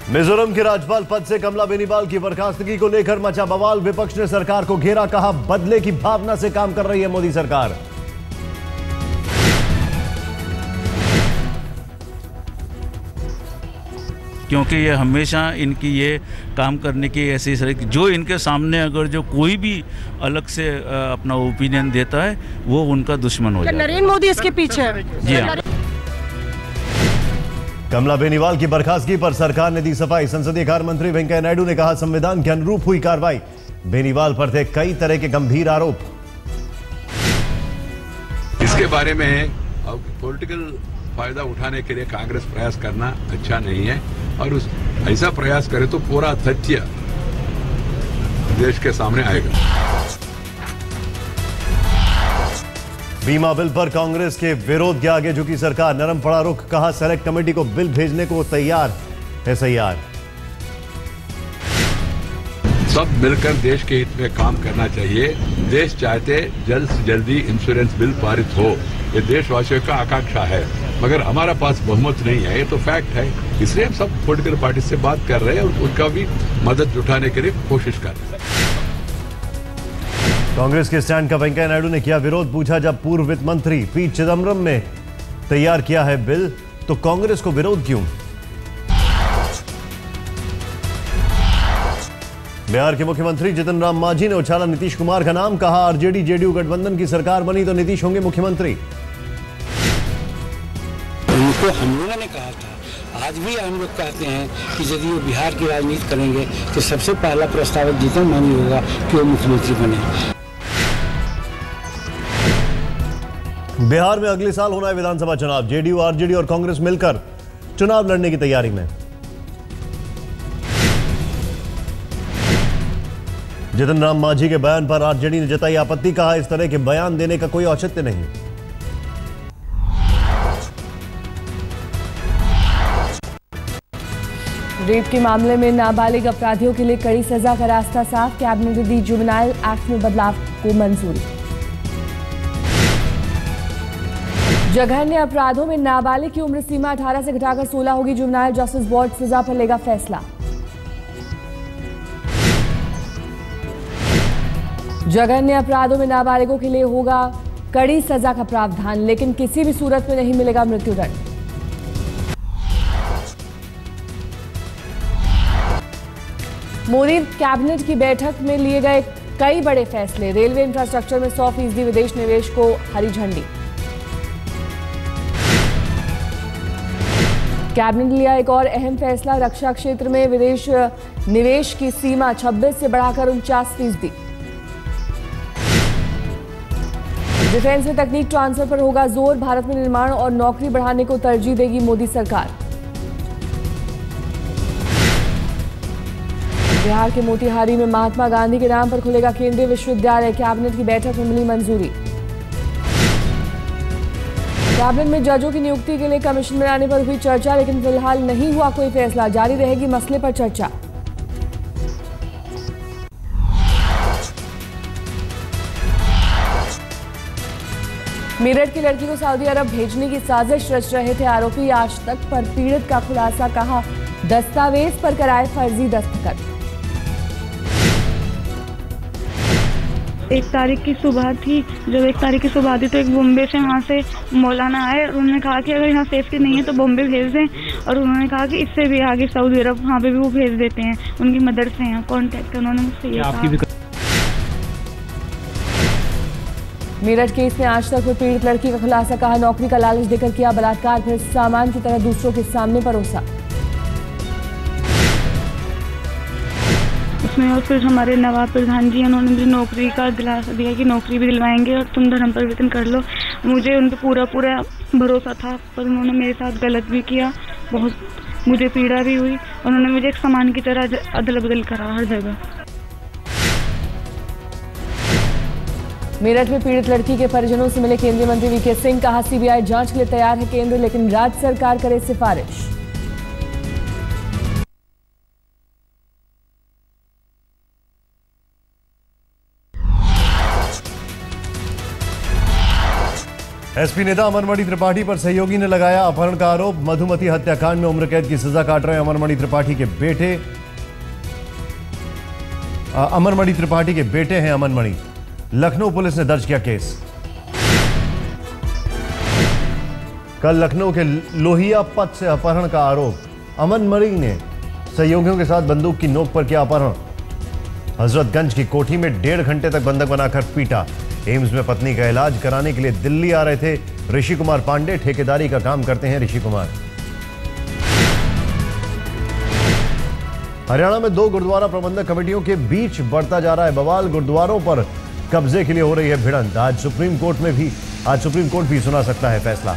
मिजोरम के राज्यपाल पद से कमला बेनीवाल की बर्खास्तगी को लेकर मचा बवाल। विपक्ष ने सरकार को घेरा, कहा बदले की भावना से काम कर रही है मोदी सरकार। क्योंकि ये हमेशा इनकी ये काम करने की ऐसी जो इनके सामने अगर जो कोई भी अलग से अपना ओपिनियन देता है वो उनका दुश्मन हो जाता है। नरेंद्र मोदी इसके पीछे है। जी हाँ। कमला बेनीवाल की बर्खास्तगी पर सरकार ने दी सफाई। संसदीय कार्य मंत्री वेंकैया नायडू ने कहा संविधान के अनुरूप हुई कार्रवाई। बेनीवाल पर थे कई तरह के गंभीर आरोप। इसके बारे में अब पॉलिटिकल फायदा उठाने के लिए कांग्रेस प्रयास करना अच्छा नहीं है और ऐसा प्रयास करे तो पूरा तथ्य देश के सामने आएगा। बीमा बिल पर कांग्रेस के विरोध के आगे झुकी सरकार। नरम पड़ा रुख, कहा सेलेक्ट कमेटी को बिल भेजने को तैयार है SIR। सब मिलकर देश के हित में काम करना चाहिए। देश चाहते जल्द से जल्दी इंश्योरेंस बिल पारित हो, ये देशवासियों का आकांक्षा है, मगर हमारा पास बहुमत नहीं है, ये तो फैक्ट है। इसलिए हम सब पॉलिटिकल पार्टी से बात कर रहे हैं और उनका भी मदद जुटाने के लिए कोशिश कर रहे हैं। कांग्रेस के स्टैंड का वेंकैया नायडू ने किया विरोध। पूछा जब पूर्व वित्त मंत्री पी चिदम्बरम ने तैयार किया है बिल तो कांग्रेस को विरोध क्यों। बिहार के मुख्यमंत्री जितन राम मांझी ने उछाला नीतीश कुमार का नाम। कहा आरजेडी जेडीयू गठबंधन की सरकार बनी तो नीतीश होंगे मुख्यमंत्री। उनको हम लोगों ने कहा था, आज भी हम लोग कहते हैं कि यदि वो बिहार की राजनीति करेंगे तो सबसे पहला प्रस्ताव जीतन राम होगा कि वो मुख्यमंत्री बने। बिहार में अगले साल होना है विधानसभा चुनाव। जेडीयू आरजेडी और कांग्रेस मिलकर चुनाव लड़ने की तैयारी में। जितन राम मांझी के बयान पर आरजेडी ने जताई आपत्ति। कहा इस तरह के बयान देने का कोई औचित्य नहीं। रेप के मामले में नाबालिग अपराधियों के लिए कड़ी सजा का रास्ता साफ। कैबिनेट ने दी जुवेनाइल एक्ट में बदलाव को मंजूरी। जघन्य अपराधों में नाबालिग की उम्र सीमा 18 से घटाकर 16 होगी। जुवेनाइल जस्टिस बोर्ड सजा पर लेगा फैसला। जघन्य अपराधों में नाबालिगों के लिए होगा कड़ी सजा का प्रावधान, लेकिन किसी भी सूरत में नहीं मिलेगा मृत्युदंड। मोदी कैबिनेट की बैठक में लिए गए कई बड़े फैसले। रेलवे इंफ्रास्ट्रक्चर में 100% विदेश निवेश को हरी झंडी। कैबिनेट ने लिया एक और अहम फैसला। रक्षा क्षेत्र में विदेश निवेश की सीमा 26 से बढ़ाकर 49%। डिफेंस में तकनीक ट्रांसफर पर होगा जोर। भारत में निर्माण और नौकरी बढ़ाने को तरजीह देगी मोदी सरकार। बिहार के मोतिहारी में महात्मा गांधी के नाम पर खुलेगा केंद्रीय विश्वविद्यालय। कैबिनेट की बैठक में मिली मंजूरी। कैबिनेट में जजों की नियुक्ति के लिए कमीशन बनाने पर हुई चर्चा, लेकिन फिलहाल नहीं हुआ कोई फैसला। जारी रहेगी मसले पर चर्चा। मेरठ की लड़की को सऊदी अरब भेजने की साजिश रच रहे थे आरोपी। आज तक पर पीड़ित का खुलासा। कहा दस्तावेज पर कराए फर्जी दस्तखत। 1 तारीख की सुबह थी। जब 1 तारीख की सुबह थी तो एक बॉम्बे से वहाँ से मौलाना आए और उन्होंने कहा कि अगर यहाँ सेफ्टी नहीं है तो बॉम्बे भेज दें, और उन्होंने कहा कि इससे भी आगे सऊदी अरब वहाँ पे भी वो भेज देते हैं। उनकी मदर से यहाँ कॉन्टैक्ट उन्होंने मुझसे ये कहा। मेरठ केस में आज तक पीड़ित लड़की का खुलासा। कहा नौकरी का लालच देकर किया बलात्कार, फिर सामान की तरह दूसरों के सामने परोसा। उसमें और फिर हमारे नवाब प्रधान जी उन्होंने मुझे नौकरी का दिलासा दिया कि नौकरी भी दिलवाएंगे और तुम धर्म परिवर्तन कर लो। मुझे उन पर पूरा भरोसा था, पर उन्होंने मेरे साथ गलत भी किया। बहुत मुझे पीड़ा भी हुई। उन्होंने मुझे एक सामान की तरह अदल बदल करा हर जगह। मेरठ में पीड़ित लड़की के परिजनों से मिले केंद्रीय मंत्री वीके सिंह। कहा सीबीआई जांच के लिए तैयार है केंद्र, लेकिन राज्य सरकार करे सिफारिश। एसपी नेता अमरमणि त्रिपाठी पर सहयोगी ने लगाया अपहरण का आरोप। मधुमती हत्याकांड में उम्र कैद की सजा काट रहे अमरमणि त्रिपाठी के बेटे हैं अमनमणि। लखनऊ पुलिस ने दर्ज किया केस। कल लखनऊ के लोहिया पथ से अपहरण का आरोप। अमनमणि ने सहयोगियों के साथ बंदूक की नोक पर किया अपहरण। हजरतगंज की कोठी में 1.5 घंटे तक बंधक बनाकर पीटा। एम्स में पत्नी का इलाज कराने के लिए दिल्ली आ रहे थे ऋषि कुमार पांडे। ठेकेदारी का काम करते हैं ऋषि कुमार। हरियाणा में 2 गुरुद्वारा प्रबंधक कमेटियों के बीच बढ़ता जा रहा है बवाल। गुरुद्वारों पर कब्जे के लिए हो रही है भिड़ंत। आज सुप्रीम कोर्ट भी सुना सकता है फैसला।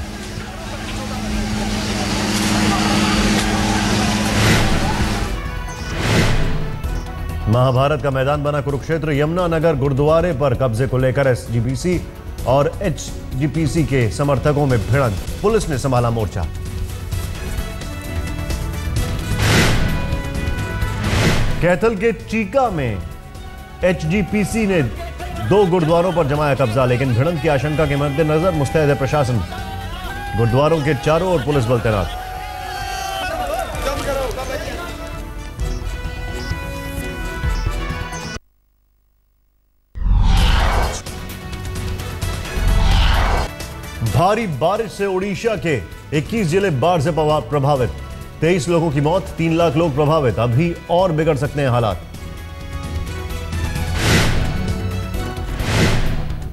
महाभारत का मैदान बना कुरुक्षेत्र। यमुनानगर गुरुद्वारे पर कब्जे को लेकर एसजीपीसी और एचजीपीसी के समर्थकों में भिड़ंत। पुलिस ने संभाला मोर्चा। कैथल के चीका में एचजीपीसी ने 2 गुरुद्वारों पर जमाया कब्जा, लेकिन भिड़ंत की आशंका के मद्देनजर मुस्तैद है प्रशासन। गुरुद्वारों के चारों ओर पुलिस बल तैनात। भारी बारिश से ओडिशा के 21 जिले बाढ़ से प्रभावित। 23 लोगों की मौत, 3 लाख लोग प्रभावित। अभी और बिगड़ सकते हैं हालात।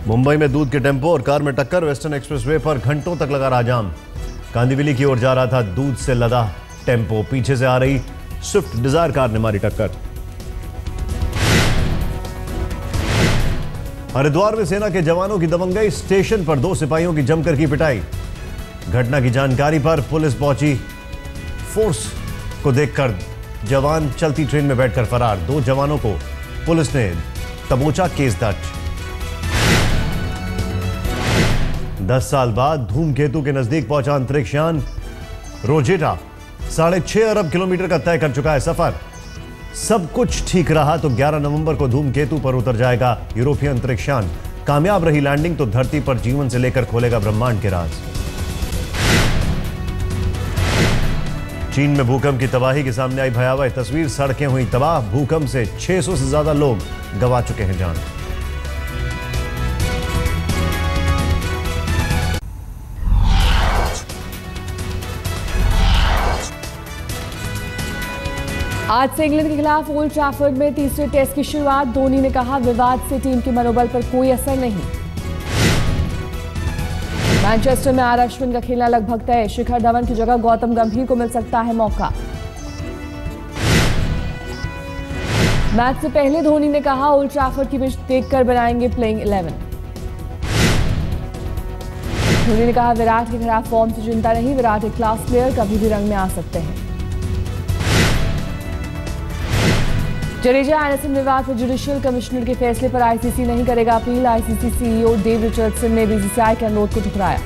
मुंबई में दूध के टेम्पो और कार में टक्कर। वेस्टर्न एक्सप्रेसवे पर घंटों तक लगा रहा जाम। कांदिवली की ओर जा रहा था दूध से लदा टेम्पो। पीछे से आ रही स्विफ्ट डिजायर कार ने मारी टक्कर। हरिद्वार में सेना के जवानों की दबंगई। स्टेशन पर 2 सिपाहियों की जमकर की पिटाई। घटना की जानकारी पर पुलिस पहुंची। फोर्स को देखकर जवान चलती ट्रेन में बैठकर फरार। 2 जवानों को पुलिस ने दबोचा। केस दर्ज। 10 साल बाद धूमकेतु के नजदीक पहुंचा अंतरिक्ष यान रोजेटा। 6.5 अरब किलोमीटर का तय कर चुका है सफर। सब कुछ ठीक रहा तो 11 नवंबर को धूमकेतु पर उतर जाएगा यूरोपीय अंतरिक्ष यान। कामयाब रही लैंडिंग तो धरती पर जीवन से लेकर खोलेगा ब्रह्मांड के राज। चीन में भूकंप की तबाही के सामने आई भयावह तस्वीर। सड़कें हुई तबाह। भूकंप से 600 से ज्यादा लोग गंवा चुके हैं जान। आज से इंग्लैंड के खिलाफ ओल्ड ट्रैफर्ड में तीसरे टेस्ट की शुरुआत। धोनी ने कहा विवाद से टीम के मनोबल पर कोई असर नहीं। मैनचेस्टर में आर अश्विन का खेलना लगभग तय। शिखर धवन की जगह गौतम गंभीर को मिल सकता है मौका। मैच से पहले धोनी ने कहा ओल्ड ट्रैफर्ड की पिच देखकर बनाएंगे प्लेइंग 11। धोनी ने कहा विराट के खिलाफ फॉर्म से चिंता नहीं। विराट एक क्लास प्लेयर, कभी भी रंग में आ सकते हैं। जडेजा एंडरसन विवाद पर जुडिशियल कमिश्नर के फैसले पर आईसीसी नहीं करेगा अपील। आईसीसी सीईओ डेव रिचर्डसन ने बीसीसीआई के अनुरोध को ठुकराया।